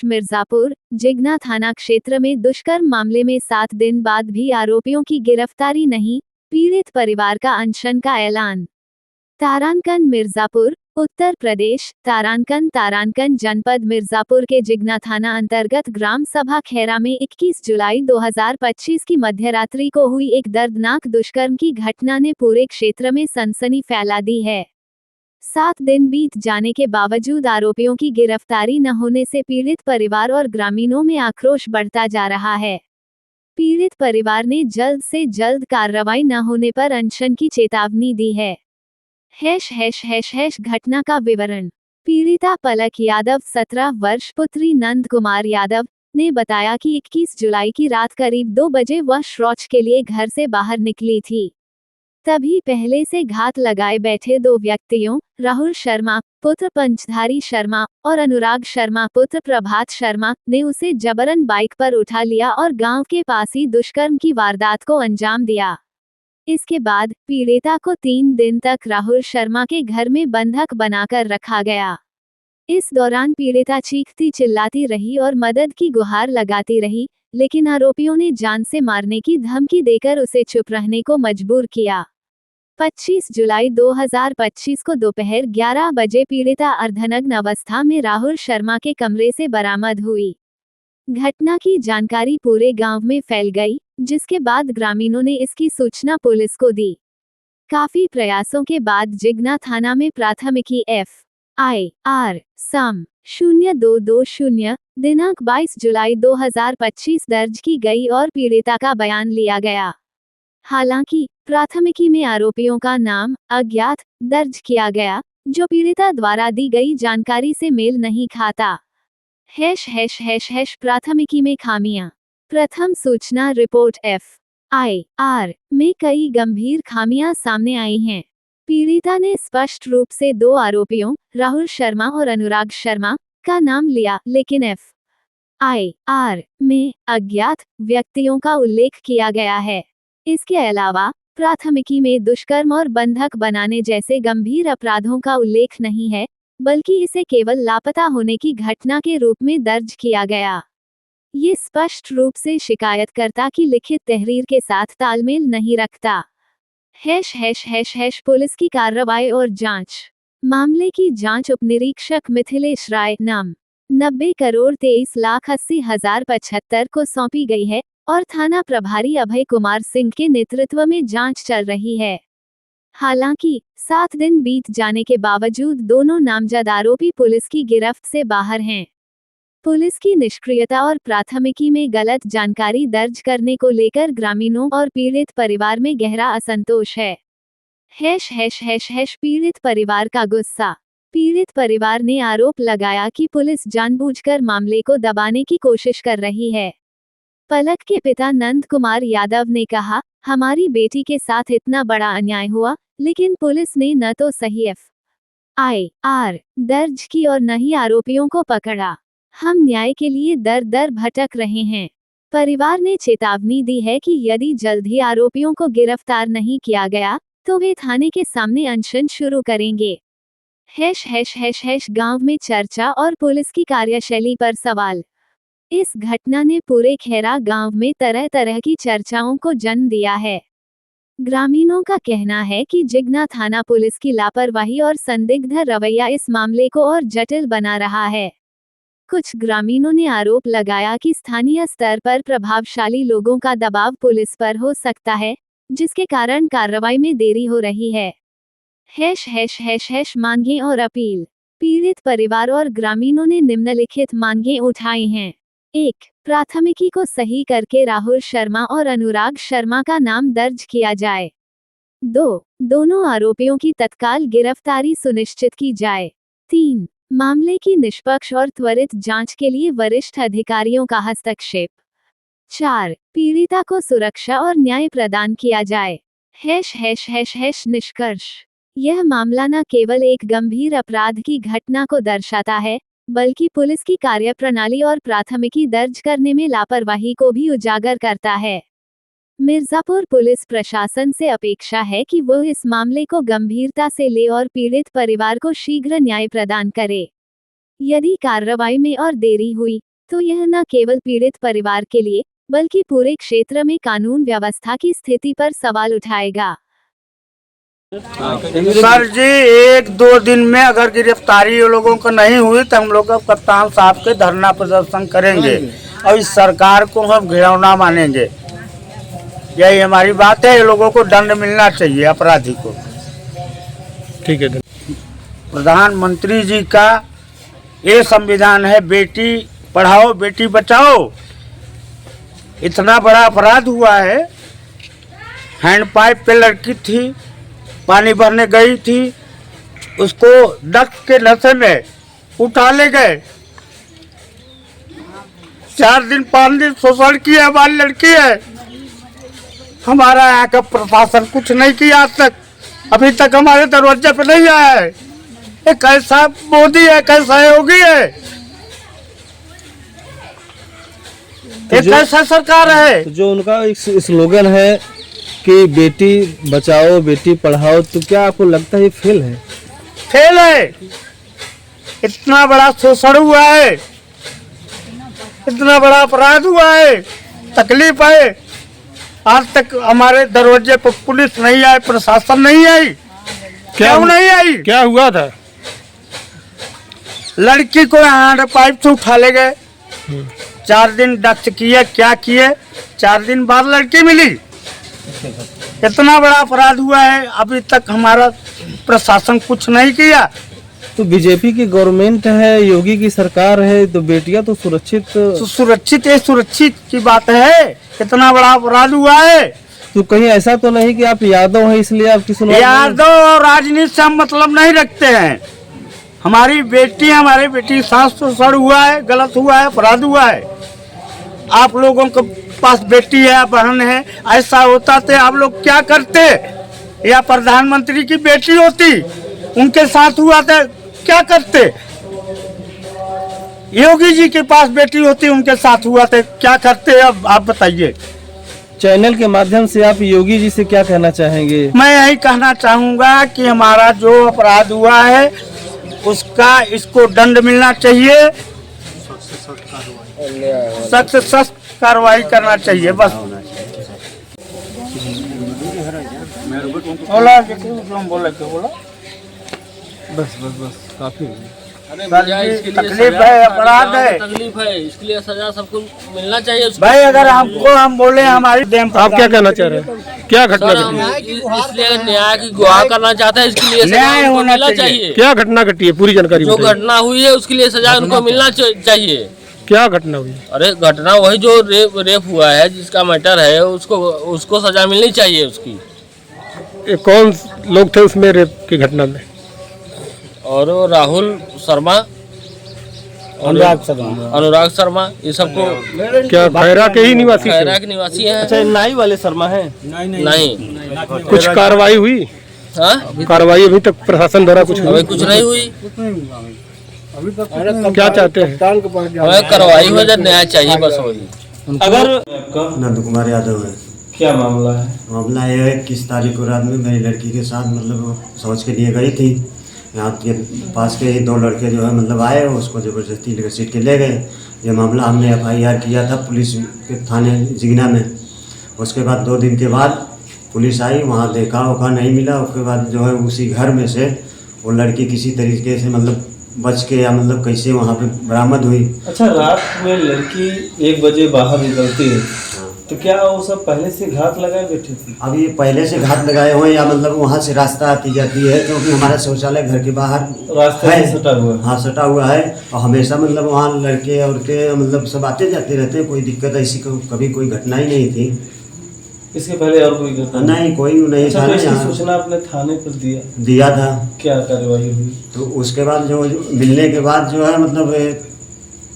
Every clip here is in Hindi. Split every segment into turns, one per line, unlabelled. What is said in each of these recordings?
मिर्जापुर जिगना थाना क्षेत्र में दुष्कर्म मामले में 7 दिन बाद भी आरोपियों की गिरफ्तारी नहीं, पीड़ित परिवार का अनशन का ऐलान। तारांकन मिर्जापुर, उत्तर प्रदेश। तारांकन जनपद मिर्जापुर के जिगना थाना अंतर्गत ग्राम सभा खैरा में 21 जुलाई 2025 की मध्यरात्रि को हुई एक दर्दनाक दुष्कर्म की घटना ने पूरे क्षेत्र में सनसनी फैला दी है। 7 दिन बीत जाने के बावजूद आरोपियों की गिरफ्तारी न होने से पीड़ित परिवार और ग्रामीणों में आक्रोश बढ़ता जा रहा है। पीड़ित परिवार ने जल्द से जल्द कार्रवाई न होने पर अनशन की चेतावनी दी है। घटना का विवरण। पीड़िता पलक यादव 17 वर्ष पुत्री नंद कुमार यादव ने बताया कि 21 जुलाई की रात करीब 2 बजे वह शौच के लिए घर से बाहर निकली थी। तभी पहले से घात लगाए बैठे 2 व्यक्तियों, राहुल शर्मा पुत्र पंचधारी शर्मा और अनुराग शर्मा पुत्र प्रभात शर्मा ने उसे जबरन बाइक पर उठा लिया और गांव के पास ही दुष्कर्म की वारदात को अंजाम दिया। इसके बाद पीड़िता को 3 दिन तक राहुल शर्मा के घर में बंधक बनाकर रखा गया। इस दौरान पीड़िता चीखती चिल्लाती रही और मदद की गुहार लगाती रही, लेकिन आरोपियों ने जान से मारने की धमकी देकर उसे चुप रहने को मजबूर किया। 25 जुलाई 2025 को दोपहर 11 बजे पीड़िता अर्धनग्न अवस्था में राहुल शर्मा के कमरे से बरामद हुई। घटना की जानकारी पूरे गांव में फैल गई, जिसके बाद ग्रामीणों ने इसकी सूचना पुलिस को दी। काफी प्रयासों के बाद जिगना थाना में प्राथमिकी FIR सम 0220 दिनांक 22 जुलाई 2025 दर्ज की गई और पीड़िता का बयान लिया गया। हालांकि प्राथमिकी में आरोपियों का नाम अज्ञात दर्ज किया गया, जो पीड़िता द्वारा दी गई जानकारी से मेल नहीं खाता। प्राथमिकी में खामियां। प्रथम सूचना रिपोर्ट FIR में कई गंभीर खामियां सामने आई हैं। पीड़िता ने स्पष्ट रूप से 2 आरोपियों, राहुल शर्मा और अनुराग शर्मा, का नाम लिया, लेकिन FIR में अज्ञात व्यक्तियों का उल्लेख किया गया है। इसके अलावा प्राथमिकी में दुष्कर्म और बंधक बनाने जैसे गंभीर अपराधों का उल्लेख नहीं है, बल्कि इसे केवल लापता होने की घटना के रूप में दर्ज किया गया। ये स्पष्ट रूप से शिकायतकर्ता की लिखित तहरीर के साथ तालमेल नहीं रखता। पुलिस की कार्रवाई और जांच। मामले की जांच उपनिरीक्षक मिथिलेश राय नाम 90,23,80,075 को सौंपी गई है और थाना प्रभारी अभय कुमार सिंह के नेतृत्व में जांच चल रही है। हालांकि 7 दिन बीत जाने के बावजूद दोनों नामजद आरोपी पुलिस की गिरफ्त से बाहर हैं। पुलिस की निष्क्रियता और प्राथमिकी में गलत जानकारी दर्ज करने को लेकर ग्रामीणों और पीड़ित परिवार में गहरा असंतोष है। पीड़ित परिवार का गुस्सा। पीड़ित परिवार ने आरोप लगाया कि पुलिस जानबूझकर मामले को दबाने की कोशिश कर रही है। पलक के पिता नंद कुमार यादव ने कहा, हमारी बेटी के साथ इतना बड़ा अन्याय हुआ, लेकिन पुलिस ने न तो सही FIR दर्ज की और न ही आरोपियों को पकड़ा। हम न्याय के लिए दर दर भटक रहे हैं। परिवार ने चेतावनी दी है कि यदि जल्द ही आरोपियों को गिरफ्तार नहीं किया गया, तो वे थाने के सामने अनशन शुरू करेंगे। गांव में चर्चा और पुलिस की कार्यशैली पर सवाल। इस घटना ने पूरे खैरा गांव में तरह तरह की चर्चाओं को जन्म दिया है। ग्रामीणों का कहना है कि जिगना थाना पुलिस की लापरवाही और संदिग्ध रवैया इस मामले को और जटिल बना रहा है। कुछ ग्रामीणों ने आरोप लगाया कि स्थानीय स्तर पर प्रभावशाली लोगों का दबाव पुलिस पर हो सकता है, जिसके कारण कार्रवाई में देरी हो रही है। मांगें और अपील। पीड़ित परिवार और ग्रामीणों ने निम्नलिखित मांगें उठाई हैं। 1. प्राथमिकी को सही करके राहुल शर्मा और अनुराग शर्मा का नाम दर्ज किया जाए। 2. दोनों आरोपियों की तत्काल गिरफ्तारी सुनिश्चित की जाए। 3. मामले की निष्पक्ष और त्वरित जांच के लिए वरिष्ठ अधिकारियों का हस्तक्षेप। 4. पीड़िता को सुरक्षा और न्याय प्रदान किया जाए। निष्कर्ष। यह मामला न केवल एक गंभीर अपराध की घटना को दर्शाता है, बल्कि पुलिस की कार्यप्रणाली और प्राथमिकी दर्ज करने में लापरवाही को भी उजागर करता है। मिर्जापुर पुलिस प्रशासन से अपेक्षा है कि वह इस मामले को गंभीरता से ले और पीड़ित परिवार को शीघ्र न्याय प्रदान करे। यदि कार्रवाई में और देरी हुई तो यह न केवल पीड़ित परिवार के लिए बल्कि पूरे क्षेत्र में कानून व्यवस्था की स्थिति पर सवाल उठाएगा।
सर जी, 1-2 दिन में अगर गिरफ्तारी लोगों को नहीं हुई तो हम लोग कप्तान साहब के धरना प्रदर्शन करेंगे और इस सरकार को हम घिनौना मानेंगे। यही हमारी बात है। लोगों को दंड मिलना चाहिए, अपराधी को।
ठीक है।
प्रधानमंत्री जी का ये संविधान है, बेटी पढ़ाओ बेटी बचाओ। इतना बड़ा अपराध हुआ है। हैंडपाइप पे लड़की थी, पानी भरने गई थी, उसको ड्रग्स के नशे में उठा ले गए। 4 दिन 5 दिन शोषण किया। हमारी लड़की है। हमारा यहाँ का प्रशासन कुछ नहीं किया आज तक। अभी तक हमारे दरवाजे पे नहीं आया है। ये कैसा मोदी है, कैसा योगी है, ये कैसा सरकार है।
तो जो उनका एक स्लोगन है कि बेटी बचाओ बेटी पढ़ाओ, तो क्या आपको लगता है ये फेल है?
फेल है। इतना बड़ा शोषण हुआ है, इतना बड़ा अपराध हुआ है, तकलीफ है। आज तक हमारे दरवाजे पर पुलिस नहीं आई, प्रशासन नहीं आई। क्यों नहीं आई?
क्या हुआ था?
लड़की को हैंड पाइप से उठा ले गए। 4 दिन डक्स किए, क्या किए, 4 दिन बाद लड़की मिली। इतना बड़ा अपराध हुआ है, अभी तक हमारा प्रशासन कुछ नहीं किया।
तो बीजेपी की गवर्नमेंट है, योगी की सरकार है, तो बेटियां तो
सुरक्षित की बात है। इतना बड़ा अपराध हुआ है।
तो कहीं ऐसा तो नहीं कि आप यादव हैं इसलिए आपकी सुनवाई?
यादव और राजनीति से हम मतलब नहीं रखते हैं। हमारी बेटी सास शोषण हुआ है, गलत हुआ है, अपराध हुआ है। आप लोगों के पास बेटी है, बहन है, ऐसा होता तो आप लोग क्या करते? या प्रधानमंत्री की बेटी होती, उनके साथ हुआ तो क्या करते? योगी जी के पास बेटी होती, उनके साथ हुआ तो क्या करते? अब आप बताइए।
चैनल के माध्यम से आप योगी जी से क्या कहना चाहेंगे?
मैं यही कहना चाहूँगा कि हमारा जो अपराध हुआ है उसका इसको दंड मिलना चाहिए, सख्त से सख्त कार्रवाई करना चाहिए। बस बोला
बस काफी।
तकलीफ है, अपराध है,
तकलीफ है, इसके लिए सजा सबको मिलना चाहिए
भाई। अगर हम बोले हमारी
आप क्या कहना चाह रहे हैं? क्या घटना घटी?
इसलिए न्याय की गुहार करना चाहता है, इसके लिए
न्याय
सजा
होना
मिलना
चाहिए।
चाहिए।
क्या घटना घटी है, पूरी जानकारी
जो
बताइए।
घटना हुई है उसके लिए सजा उनको मिलना चाहिए।
क्या घटना हुई?
अरे घटना वही जो रेप हुआ है, जिसका मैटर है, उसको सजा मिलनी चाहिए उसकी।
ये कौन लोग थे उसमें रेप की घटना में?
और वो राहुल शर्मा, अनुराग शर्मा, ये सबको
क्या खैरा के ही निवासी थे?
खैरा के निवासी हैं।
अच्छा, नाई वाले शर्मा हैं?
नहीं।
कुछ कार्रवाई हुई?
हाँ,
कार्रवाई अभी तक प्रशासन द्वारा कुछ
अभी कुछ नहीं हुई।
क्या चाहते हैं?
हमें कार्रवाई हो जाए, न्याय चाहिए, बस वही।
अगर
नंद कुमार यादव है।
क्या मामला है?
मामला यह है कि 21 तारीख को रात में मेरी लड़की के साथ मतलब वो शौच के लिए गई थी। यहाँ के पास के ही 2 लड़के जो है मतलब आए, उसको ज़बरदस्ती लेकर सीट के ले गए। ये मामला हमने FIR किया था पुलिस के थाने जिगना में। उसके बाद 2 दिन के बाद पुलिस आई, वहाँ देखा ओखा नहीं मिला। उसके बाद जो है उसी घर में से वो लड़की किसी तरीके से मतलब बच के या मतलब कैसे वहाँ पे बरामद हुई।
अच्छा, रात में लड़की 1 बजे बाहर निकलती है, तो क्या वो सब पहले से घात लगाए बैठे थे?
अब ये पहले से घात लगाए हुए या मतलब वहाँ से रास्ता आती जाती है, क्योंकि हमारा शौचालय घर के बाहर
रास्ते
है,
से सटा हुआ है।
हाँ सटा हुआ है। और हमेशा मतलब वहाँ लड़के औरतें मतलब सब आते जाते रहते हैं। कोई दिक्कत ऐसी कभी कोई घटना ही नहीं थी।
इसके पहले और कोई घटना?
नहीं, कोई नहीं
अच्छा,
था।
तो इसकी
यहाँ
सूचना आपने थाने पर
दिया था।
क्या कार्रवाई हुई?
तो उसके बाद जो मिलने के बाद जो है मतलब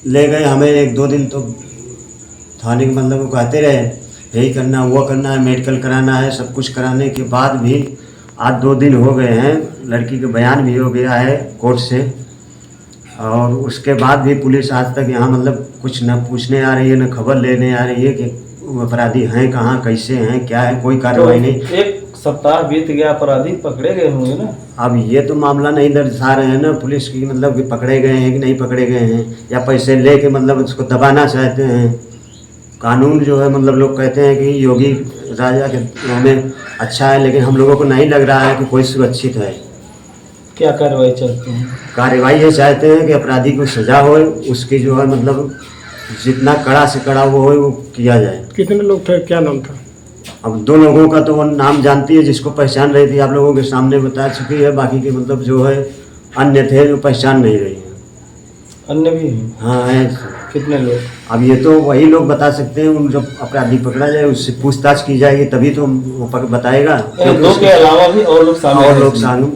ले गए हमें। 1-2 दिन तो थाने के मतलब वो कहते रहे यही करना वो करना है, मेडिकल कराना है। सब कुछ कराने के बाद भी आज 2 दिन हो गए हैं, लड़की का बयान भी हो गया है कोर्ट से। और उसके बाद भी पुलिस आज तक यहाँ मतलब कुछ न पूछने आ रही है, न खबर लेने आ रही है कि वो अपराधी हैं कहाँ, कैसे हैं, क्या है, कोई कार्रवाई नहीं।
एक सप्ताह बीत गया, अपराधी पकड़े गए होंगे ना।
अब ये तो मामला नहीं दर्शा रहे हैं ना पुलिस की, मतलब कि पकड़े गए हैं कि नहीं पकड़े गए हैं, या पैसे लेके मतलब उसको दबाना चाहते हैं। कानून जो है मतलब लोग कहते हैं कि योगी राजा के में अच्छा है, लेकिन हम लोगों को नहीं लग रहा है कि कोई सुरक्षित है।
क्या कार्रवाई चाहते हैं?
कार्रवाई ये चाहते हैं कि अपराधी को सजा हो, उसकी जो है मतलब जितना कड़ा से कड़ा वो हो वो किया जाए।
कितने लोग थे, क्या नाम था?
अब 2 लोगों का तो वो नाम जानती है, जिसको पहचान रही थी आप लोगों के सामने बता चुकी है, बाकी के मतलब जो है अन्य थे जो पहचान नहीं रही है।
अन्य भी हैं?
हाँ है।
कितने लोग?
अब ये तो वही लोग बता सकते हैं, उन जब अपराधी पकड़ा जाए उससे पूछताछ की जाएगी तभी तो वो बताएगा।
दो के अलावा भी और लोग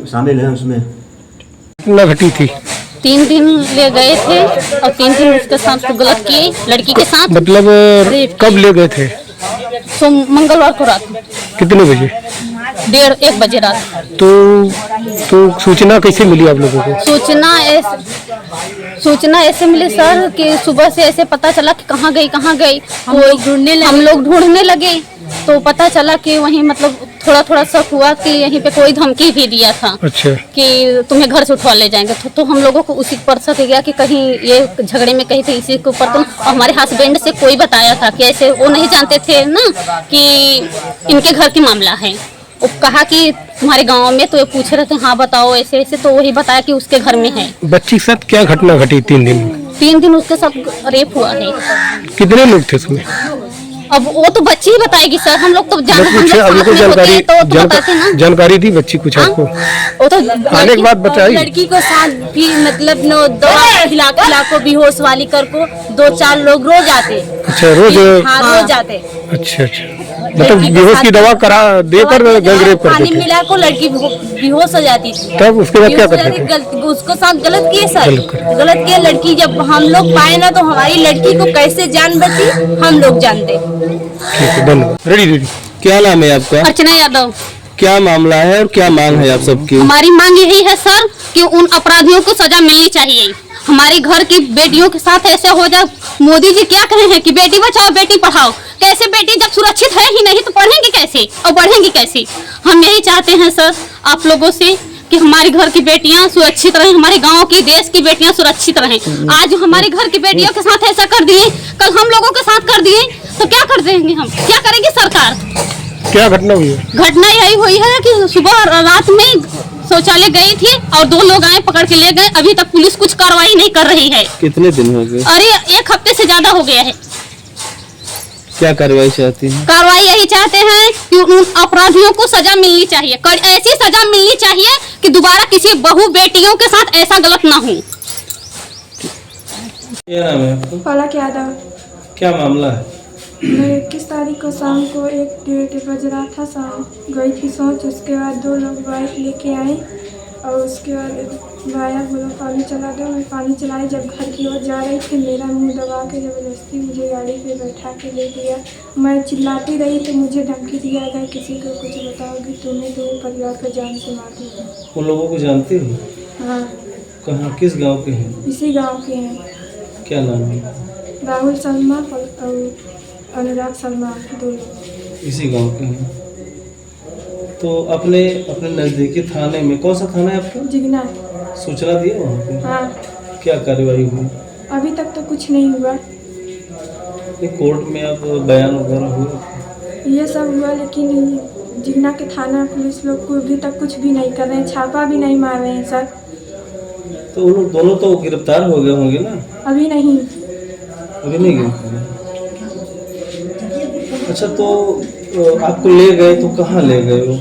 शामिल हैं उसमें।
कितना घटी थी?
3 दिन ले गए थे और 3 दिन उसके साथ गलत किए लड़की के साथ।
मतलब कब ले गए थे?
मंगलवार को रात।
कितने बजे?
1:30 बजे रात।
तो सूचना कैसे मिली आप लोगों को?
सूचना ऐसे मिली सर कि सुबह से ऐसे पता चला कि कहाँ गई हम लोग ढूंढने लगे तो पता चला कि वहीं मतलब थोड़ा शक हुआ कि यहीं पे कोई धमकी भी दिया था।
अच्छा।
कि तुम्हें घर से उठवा ले जाएंगे, तो हम लोगों को उसी पर शक गया कि कहीं ये झगड़े में कहीं थे इसी के ऊपर। तो हमारे हस्बैंड से कोई बताया था कि ऐसे वो नहीं जानते थे ना कि इनके घर की मामला है। वो कहा कि तुम्हारे गांव में, तो ये पूछ रहे थे हाँ बताओ ऐसे ऐसे, तो वही बताया कि उसके घर में है।
बच्ची के साथ क्या घटना घटी 3 दिन में?
3 दिन उसके साथ रेप हुआ है।
कितने लोग थे उसमें?
अब वो तो बच्ची ही बताएगी सर, हम लोग तो
जानकारी दी बच्ची कुछ आपको?
वो तो
आने के बाद बताई।
लड़की को साथ भी मतलब दवा खिला को बेहोश वाली कर को 2-4 लोग रोज आते।
अच्छा रोज?
हाँ रोज आते।
अच्छा मतलब बेहोश की दवा करा देकर गैंग रेप करते
पानी मिला को लड़की बेहोश हो जाती थी।
तब उसके बाद क्या करते थे?
उसको साथ गलत किए सर, गलत किए। लड़की जब हम लोग पाए ना तो हमारी लड़की को कैसे जान बची हम लोग जानते।
ठीक है, धन्यवाद। रेडी।
क्या नाम है आपका?
अर्चना यादव।
क्या मामला है और क्या मांग है आप सबकी?
हमारी मांग यही है सर कि उन अपराधियों को सजा मिलनी चाहिए। हमारे घर की बेटियों के साथ ऐसे हो जाए। मोदी जी क्या कहे हैं कि बेटी बचाओ बेटी पढ़ाओ। कैसे बेटी जब सुरक्षित है ही नहीं तो पढ़ेंगी कैसे और बढ़ेंगी कैसे? हम यही चाहते हैं सर आप लोगों से कि हमारे घर की बेटियां सुरक्षित रहें, हमारे गांव की देश की बेटियां सुरक्षित रहें। आज हमारे घर की बेटियों के साथ ऐसा कर दिए, कल हम लोगों के साथ कर दिए तो क्या कर देंगे हम? क्या करेगी सरकार?
क्या घटना हुई है?
घटना यही हुई है कि सुबह रात में शौचालय गई थी और 2 लोग आए पकड़ के ले गए। अभी तक पुलिस कुछ कार्रवाई नहीं कर रही है।
कितने दिन हो गए?
अरे 1 हफ्ते से ज्यादा हो गया है।
क्या कार्रवाई चाहती हैं?
कार्रवाई यही चाहते हैं कि उन अपराधियों को सजा मिलनी चाहिए। ऐसी सजा मिलनी चाहिए कि दोबारा किसी बहू बेटियों के साथ ऐसा गलत ना हो।
क्या नाम है आपका?
पलक यादव।
क्या मामला है?
मैं 21 तारीख को शाम को 1-1:30 बज रहा था, शाम गई थी सोच। उसके बाद 2 लोग बाइक लेके आए और उसके बाद भाया बोला पानी चला दो। मैं पानी चलाई, जब घर की ओर जा रही थी मेरा मुंह दबा के ज़बरदस्ती मुझे गाड़ी पे बैठा के ले गया। मैं चिल्लाती रही तो मुझे धमकी दिया अगर किसी को कुछ बताओगी तुम्हें तो परिवार को जान से मार दूँगा।
उन लोगों को जानते हो?
हाँ।
कहाँ, किस गांव के हैं?
इसी गाँव के हैं।
क्या नाम है?
राहुल शर्मा और अनुराग शर्मा, 2 लोग
इसी गांव के हैं। तो अपने नज़दीकी थाने में, कौन सा थाना है आपका?
जिगना।
सूचना दिया वहाँ पे?
हाँ।
क्या कार्रवाई हुई?
अभी तक तो कुछ नहीं हुआ।
ये कोर्ट में आप बयान वगैरह हुआ?
ये सब हुआ लेकिन जिगना के थाना पुलिस लोग को अभी तक कुछ भी नहीं कर रहे हैं, छापा भी नहीं मार रहे हैं सर।
तो उन लोग दोनों तो गिरफ्तार हो गए होंगे ना?
अभी नहीं।
अभी नहीं गिरफ्तार? अच्छा, तो आपको ले गए तो कहाँ ले गए वो?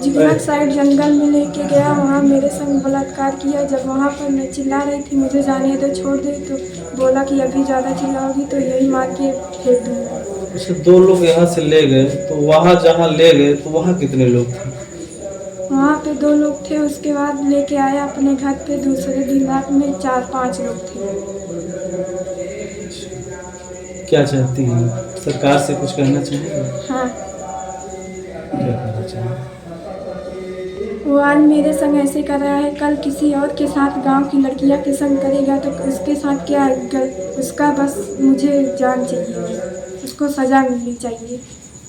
जिगना साइड जंगल में लेके गया, वहाँ मेरे संग बलात्कार किया। जब वहाँ पर मैं चिल्ला रही थी मुझे जाने दो छोड़ दे, तो बोला कि अभी ज़्यादा चिल्लाओगी तो यही मार के फेंक दूँगा।
अच्छा, 2 लोग यहाँ से ले गए तो वहाँ जहाँ ले गए तो वहाँ कितने लोग थे?
वहाँ पे 2 लोग थे। उसके बाद लेके आया अपने घर पे, दूसरे दिन रात में 4-5 लोग थे।
क्या चाहती हैं? सरकार से कुछ कहना चाहिए?
हाँ।
क्या कहना चाहिए?
वो आज मेरे संग ऐसे कर रहा है, कल किसी और के साथ गांव की लड़कियां के संग करेगा तो उसके साथ क्या? उसका बस मुझे जान चाहिए, उसको सजा मिलनी चाहिए।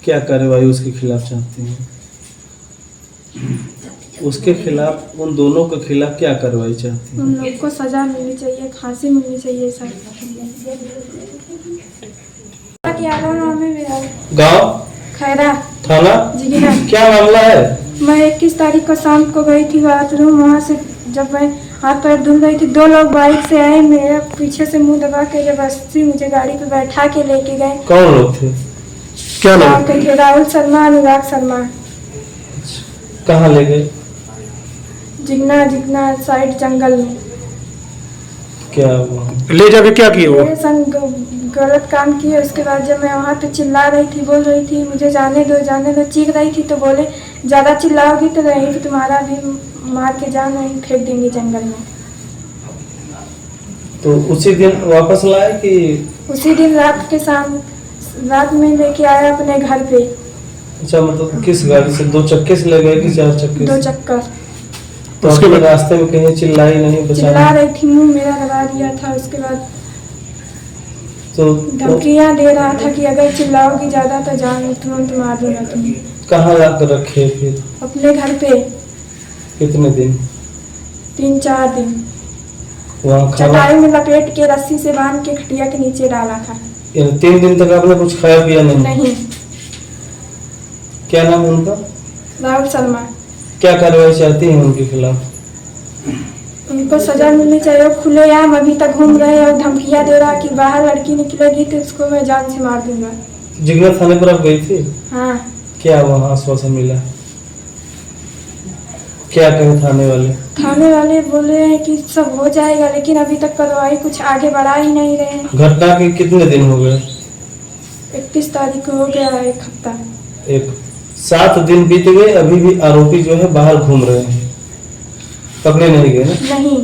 क्या कार्रवाई उसके खिलाफ चाहती हैं? उसके खिलाफ, उन दोनों के खिलाफ क्या कार्रवाई चाहती हैं?
उन लोग को सजा मिलनी चाहिए, फांसी मिलनी चाहिए सर। क्या नाम है मेरा?
गांव
खैरा
थाना
जिगिरा।
क्या मामला है?
मैं 21 तारीख को शाम को गई थी बाथरूम, वहाँ से जब मैं हाथ पैर धुल रही थी, 2 लोग बाइक से आए, मेरे पीछे से मुंह दबा के जबरदस्ती मुझे गाड़ी पे बैठा के लेके गए।
कौन लोग थे? क्या नाम?
राहुल शर्मा, अनुराग शर्मा।
कहाँ ले गए?
जिगना साइड जंगल में।
क्या हुआ?
ले जाके क्या किए वो?
मेरे संग गलत काम किए। उसके बाद जब मैं वहाँ पे चिल्ला रही थी, बोल रही थी मुझे जाने दो, चीख रही थी, तो बोले ज़्यादा चिल्लाओगी तो रहेगी कि तुम्हारा भी मार के जान नहीं फेंक देंगे जंगल में।
तो उसी दिन वापस लाए कि?
उसी दिन रात में लेके आया अपने घर पे।
अच्छा, मतलब किस गाड़ी से? 2 चक्के से ले गए कि 4 चक्के से?
2 चक्कर।
तो उसके बाद रास्ते में कहीं चिल्लाई नहीं?
चिल्ला रही थी, मुंह मेरा लगा दिया था। उसके बाद
तो
धमकियाँ दे रहा था कि अगर चिल्लाओगी ज्यादा तो जान तुरंत मार दूंगा तुम्हें।
कहाँ ला कर रखे फिर?
अपने घर पे।
कितने दिन?
3-4 दिन।
वहाँ खाना?
चटाई में लपेट के रस्सी से बांध के खटिया के नीचे डाला था।
3 दिन तक आपने कुछ खाया पिया नहीं?
नहीं।
क्या नाम है उनका?
राहुल शर्मा।
क्या कार्रवाई चाहती हैं उनके खिलाफ?
उनको सजा मिलनी चाहिए। खुलेआम अभी तक घूम रहे और धमकियाँ दे रहा कि बाहर लड़की निकलेगी तो उसको मैं जान से मार दूंगा।
जिगना थाने पर आप गई थी?
हाँ।
क्या वहाँ आश्वासन मिला? क्या कहे थाने वाले?
थाने वाले बोले हैं कि सब हो जाएगा, लेकिन अभी तक कार्रवाई कुछ आगे बढ़ा ही नहीं रहे हैं।
घटना के कितने दिन हो गए?
31 तारीख को हो गया 1 हफ्ता।
7 दिन बीत गए, अभी भी आरोपी जो है बाहर घूम रहे हैं, पकड़े नहीं गए ना?
नहीं।